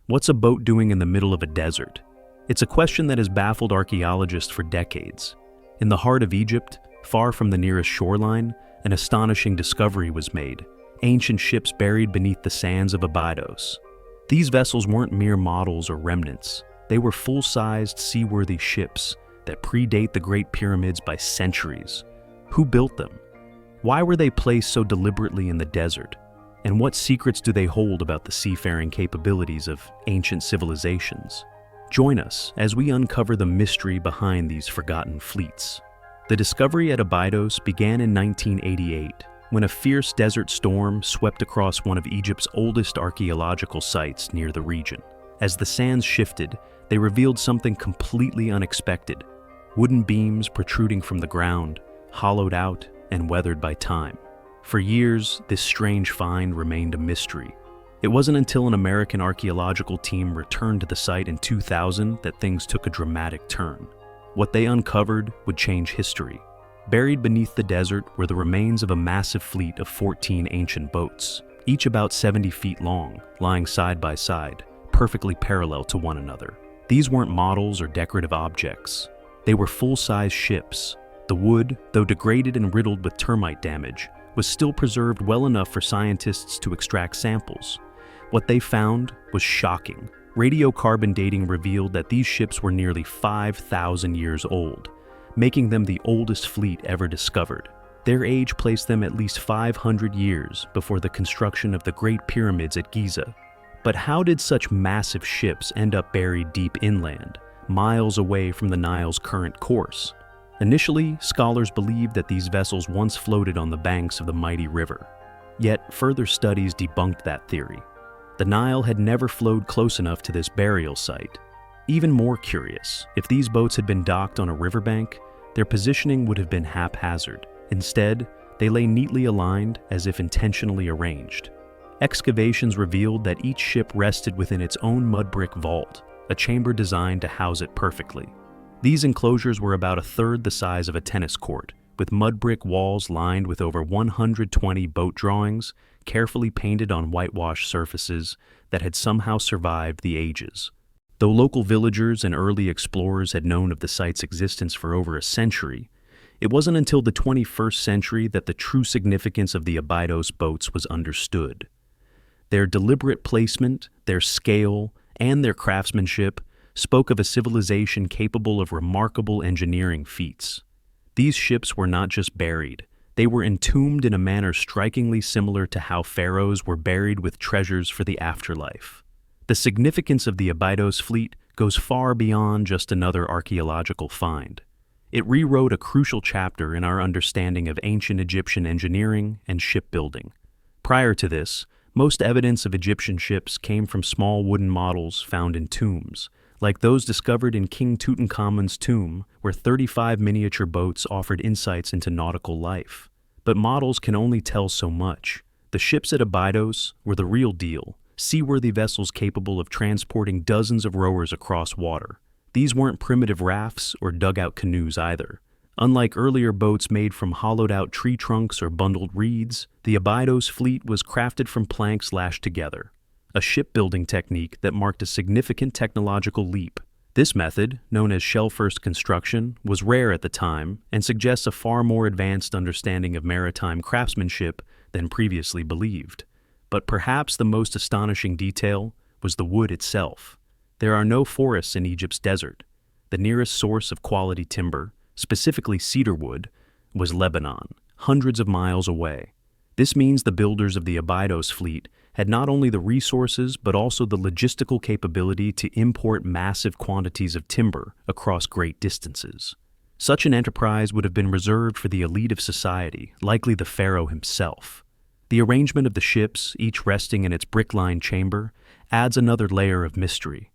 What's a boat doing in the middle of a desert? It's a question that has baffled archaeologists for decades. In the heart of Egypt, far from the nearest shoreline, an astonishing discovery was made: ancient ships buried beneath the sands of Abydos. These vessels weren't mere models or remnants. They were full-sized, seaworthy ships that predate the Great Pyramids by centuries. Who built them? Why were they placed so deliberately in the desert? And what secrets do they hold about the seafaring capabilities of ancient civilizations? Join us as we uncover the mystery behind these forgotten fleets. The discovery at Abydos began in 1988, when a fierce desert storm swept across one of Egypt's oldest archaeological sites near the region. As the sands shifted, they revealed something completely unexpected: wooden beams protruding from the ground, hollowed out and weathered by time. For years, this strange find remained a mystery. It wasn't until an American archaeological team returned to the site in 2000 that things took a dramatic turn. What they uncovered would change history. Buried beneath the desert were the remains of a massive fleet of 14 ancient boats, each about 70 feet long, lying side by side, perfectly parallel to one another. These weren't models or decorative objects. They were full-size ships. The wood, though degraded and riddled with termite damage, was still preserved well enough for scientists to extract samples. What they found was shocking. Radiocarbon dating revealed that these ships were nearly 5,000 years old, making them the oldest fleet ever discovered. Their age placed them at least 500 years before the construction of the Great Pyramids at Giza. But how did such massive ships end up buried deep inland, miles away from the Nile's current course? Initially, scholars believed that these vessels once floated on the banks of the mighty river. Yet, further studies debunked that theory. The Nile had never flowed close enough to this burial site. Even more curious, if these boats had been docked on a riverbank, their positioning would have been haphazard. Instead, they lay neatly aligned, as if intentionally arranged. Excavations revealed that each ship rested within its own mud brick vault, a chamber designed to house it perfectly. These enclosures were about a third the size of a tennis court, with mud brick walls lined with over 120 boat drawings, carefully painted on whitewashed surfaces that had somehow survived the ages. Though local villagers and early explorers had known of the site's existence for over a century, it wasn't until the 21st century that the true significance of the Abydos boats was understood. Their deliberate placement, their scale, and their craftsmanship spoke of a civilization capable of remarkable engineering feats. These ships were not just buried, they were entombed in a manner strikingly similar to how pharaohs were buried with treasures for the afterlife. The significance of the Abydos fleet goes far beyond just another archaeological find. It rewrote a crucial chapter in our understanding of ancient Egyptian engineering and shipbuilding. Prior to this, most evidence of Egyptian ships came from small wooden models found in tombs, like those discovered in King Tutankhamun's tomb, where 35 miniature boats offered insights into nautical life. But models can only tell so much. The ships at Abydos were the real deal, seaworthy vessels capable of transporting dozens of rowers across water. These weren't primitive rafts or dugout canoes either. Unlike earlier boats made from hollowed-out tree trunks or bundled reeds, the Abydos fleet was crafted from planks lashed together, a shipbuilding technique that marked a significant technological leap. This method, known as shell-first construction, was rare at the time and suggests a far more advanced understanding of maritime craftsmanship than previously believed. But perhaps the most astonishing detail was the wood itself. There are no forests in Egypt's desert. The nearest source of quality timber, specifically cedar wood, was Lebanon, hundreds of miles away. This means the builders of the Abydos fleet had not only the resources but also the logistical capability to import massive quantities of timber across great distances. Such an enterprise would have been reserved for the elite of society, likely the pharaoh himself. The arrangement of the ships, each resting in its brick-lined chamber, adds another layer of mystery.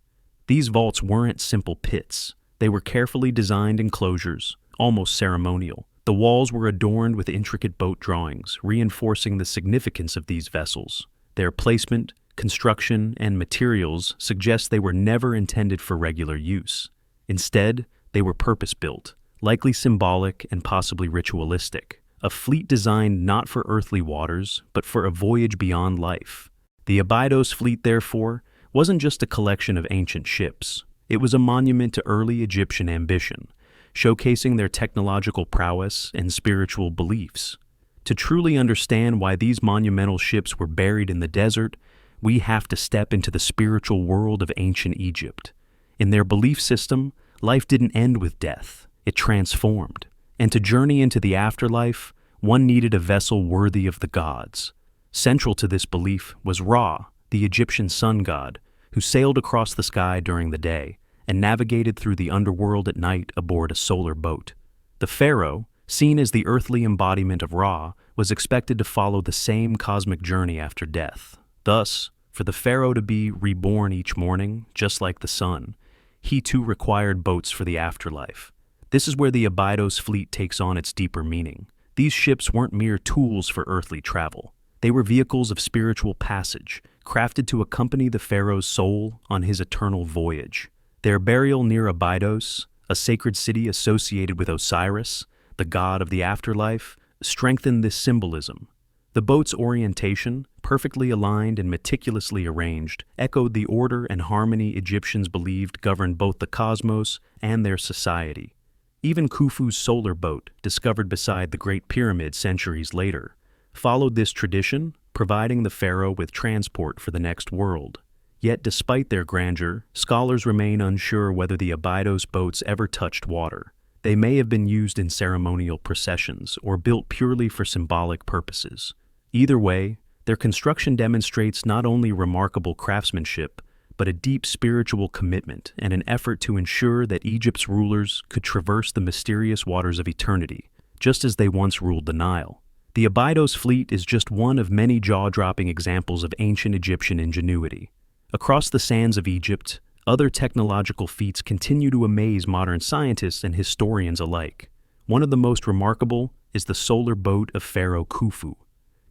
These vaults weren't simple pits. They were carefully designed enclosures, almost ceremonial. The walls were adorned with intricate boat drawings, reinforcing the significance of these vessels. Their placement, construction, and materials suggest they were never intended for regular use. Instead, they were purpose-built, likely symbolic and possibly ritualistic. A fleet designed not for earthly waters, but for a voyage beyond life. The Abydos fleet, therefore, wasn't just a collection of ancient ships. It was a monument to early Egyptian ambition, showcasing their technological prowess and spiritual beliefs. To truly understand why these monumental ships were buried in the desert, we have to step into the spiritual world of ancient Egypt. In their belief system, life didn't end with death, it transformed. And to journey into the afterlife, one needed a vessel worthy of the gods. Central to this belief was Ra, the Egyptian sun god, who sailed across the sky during the day and navigated through the underworld at night aboard a solar boat. The pharaoh, seen as the earthly embodiment of Ra, was expected to follow the same cosmic journey after death. Thus, for the pharaoh to be reborn each morning, just like the sun, he too required boats for the afterlife. This is where the Abydos fleet takes on its deeper meaning. These ships weren't mere tools for earthly travel. They were vehicles of spiritual passage, crafted to accompany the pharaoh's soul on his eternal voyage. Their burial near Abydos, a sacred city associated with Osiris, the god of the afterlife, strengthened this symbolism. The boat's orientation, perfectly aligned and meticulously arranged, echoed the order and harmony Egyptians believed governed both the cosmos and their society. Even Khufu's solar boat, discovered beside the Great Pyramid centuries later, followed this tradition, providing the pharaoh with transport for the next world. Yet despite their grandeur, scholars remain unsure whether the Abydos boats ever touched water. They may have been used in ceremonial processions or built purely for symbolic purposes. Either way, their construction demonstrates not only remarkable craftsmanship, but a deep spiritual commitment and an effort to ensure that Egypt's rulers could traverse the mysterious waters of eternity, just as they once ruled the Nile. The Abydos fleet is just one of many jaw-dropping examples of ancient Egyptian ingenuity. Across the sands of Egypt, other technological feats continue to amaze modern scientists and historians alike. One of the most remarkable is the solar boat of Pharaoh Khufu.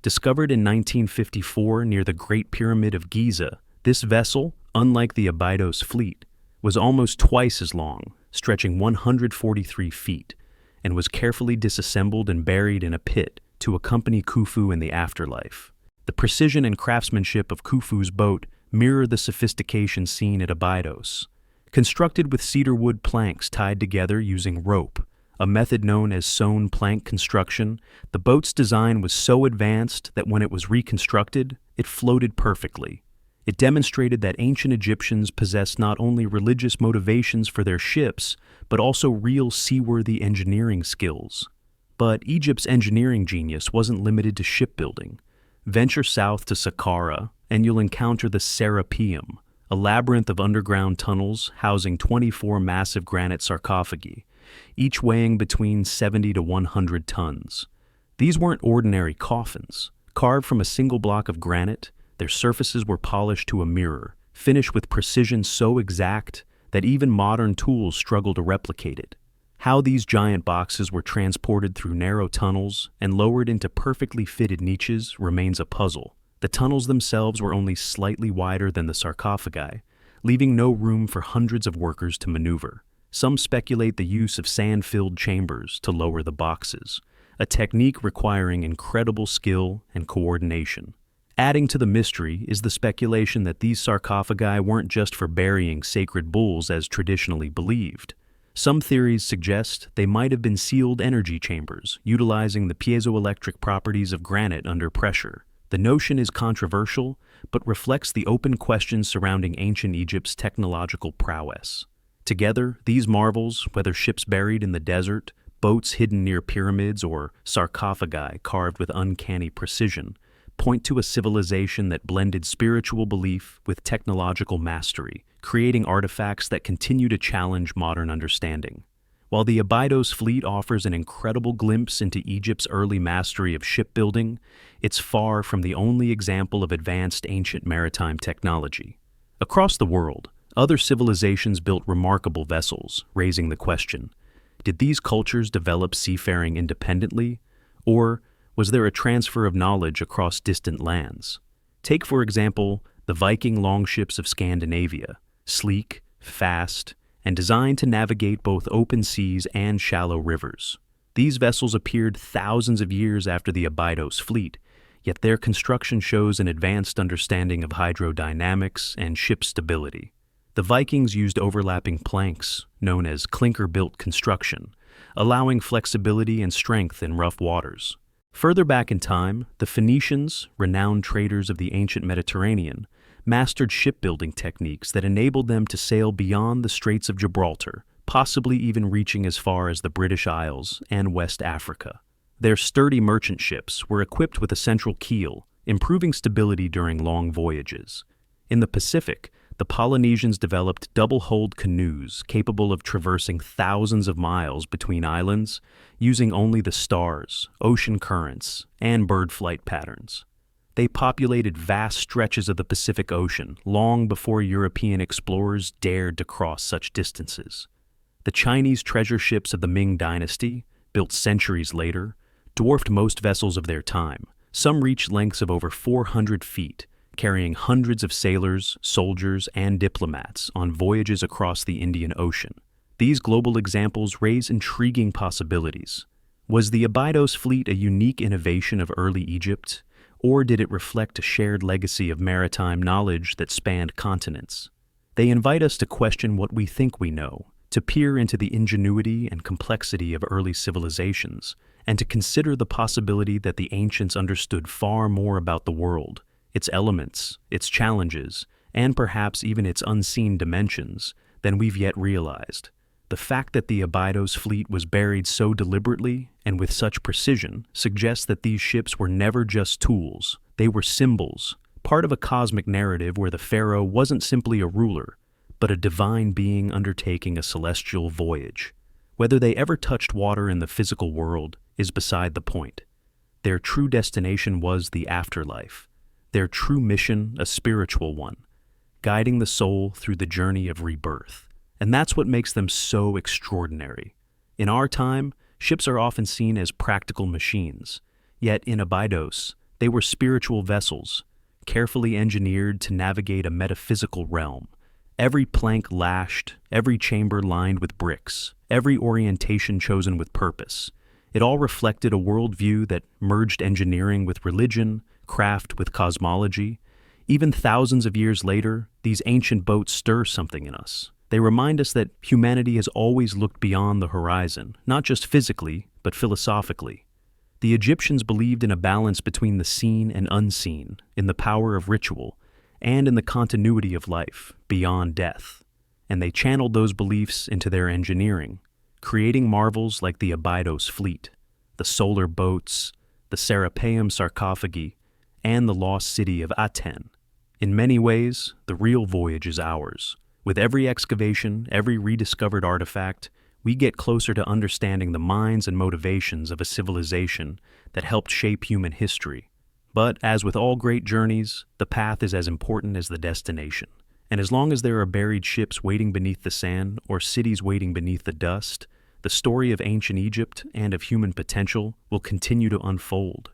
Discovered in 1954 near the Great Pyramid of Giza, this vessel, unlike the Abydos fleet, was almost twice as long, stretching 143 feet, and was carefully disassembled and buried in a pit to accompany Khufu in the afterlife. The precision and craftsmanship of Khufu's boat mirror the sophistication seen at Abydos. Constructed with cedarwood planks tied together using rope, a method known as sewn plank construction, the boat's design was so advanced that when it was reconstructed, it floated perfectly. It demonstrated that ancient Egyptians possessed not only religious motivations for their ships, but also real seaworthy engineering skills. But Egypt's engineering genius wasn't limited to shipbuilding. Venture south to Saqqara, and you'll encounter the Serapeum, a labyrinth of underground tunnels housing 24 massive granite sarcophagi, each weighing between 70 to 100 tons. These weren't ordinary coffins. Carved from a single block of granite, their surfaces were polished to a mirror, finished with precision so exact that even modern tools struggle to replicate it. How these giant boxes were transported through narrow tunnels and lowered into perfectly fitted niches remains a puzzle. The tunnels themselves were only slightly wider than the sarcophagi, leaving no room for hundreds of workers to maneuver. Some speculate the use of sand-filled chambers to lower the boxes, a technique requiring incredible skill and coordination. Adding to the mystery is the speculation that these sarcophagi weren't just for burying sacred bulls as traditionally believed. Some theories suggest they might have been sealed energy chambers, utilizing the piezoelectric properties of granite under pressure. The notion is controversial, but reflects the open questions surrounding ancient Egypt's technological prowess. Together, these marvels, whether ships buried in the desert, boats hidden near pyramids, or sarcophagi carved with uncanny precision, point to a civilization that blended spiritual belief with technological mastery, creating artifacts that continue to challenge modern understanding. While the Abydos fleet offers an incredible glimpse into Egypt's early mastery of shipbuilding, it's far from the only example of advanced ancient maritime technology. Across the world, other civilizations built remarkable vessels, raising the question, did these cultures develop seafaring independently, or was there a transfer of knowledge across distant lands? Take, for example, the Viking longships of Scandinavia, sleek, fast, and designed to navigate both open seas and shallow rivers. These vessels appeared thousands of years after the Abydos fleet, yet their construction shows an advanced understanding of hydrodynamics and ship stability. The Vikings used overlapping planks, known as clinker-built construction, allowing flexibility and strength in rough waters. Further back in time, the Phoenicians, renowned traders of the ancient Mediterranean, mastered shipbuilding techniques that enabled them to sail beyond the Straits of Gibraltar, possibly even reaching as far as the British Isles and West Africa. Their sturdy merchant ships were equipped with a central keel, improving stability during long voyages. In the Pacific, the Polynesians developed double-hulled canoes capable of traversing thousands of miles between islands, using only the stars, ocean currents, and bird flight patterns. They populated vast stretches of the Pacific Ocean long before European explorers dared to cross such distances. The Chinese treasure ships of the Ming Dynasty, built centuries later, dwarfed most vessels of their time. Some reached lengths of over 400 feet, carrying hundreds of sailors, soldiers, and diplomats on voyages across the Indian Ocean. These global examples raise intriguing possibilities. Was the Abydos fleet a unique innovation of early Egypt, or did it reflect a shared legacy of maritime knowledge that spanned continents? They invite us to question what we think we know, to peer into the ingenuity and complexity of early civilizations, and to consider the possibility that the ancients understood far more about the world, its elements, its challenges, and perhaps even its unseen dimensions, than we've yet realized. The fact that the Abydos fleet was buried so deliberately and with such precision suggests that these ships were never just tools, they were symbols, part of a cosmic narrative where the pharaoh wasn't simply a ruler, but a divine being undertaking a celestial voyage. Whether they ever touched water in the physical world is beside the point. Their true destination was the afterlife, their true mission a spiritual one, guiding the soul through the journey of rebirth. And that's what makes them so extraordinary. In our time, ships are often seen as practical machines, yet in Abydos, they were spiritual vessels, carefully engineered to navigate a metaphysical realm. Every plank lashed, every chamber lined with bricks, every orientation chosen with purpose. It all reflected a worldview that merged engineering with religion, craft with cosmology. Even thousands of years later, these ancient boats stir something in us. They remind us that humanity has always looked beyond the horizon, not just physically, but philosophically. The Egyptians believed in a balance between the seen and unseen, in the power of ritual, and in the continuity of life, beyond death. And they channeled those beliefs into their engineering, creating marvels like the Abydos fleet, the solar boats, the Serapeum sarcophagi, and the lost city of Aten. In many ways, the real voyage is ours. With every excavation, every rediscovered artifact, we get closer to understanding the minds and motivations of a civilization that helped shape human history. But as with all great journeys, the path is as important as the destination. And as long as there are buried ships waiting beneath the sand or cities waiting beneath the dust, the story of ancient Egypt and of human potential will continue to unfold.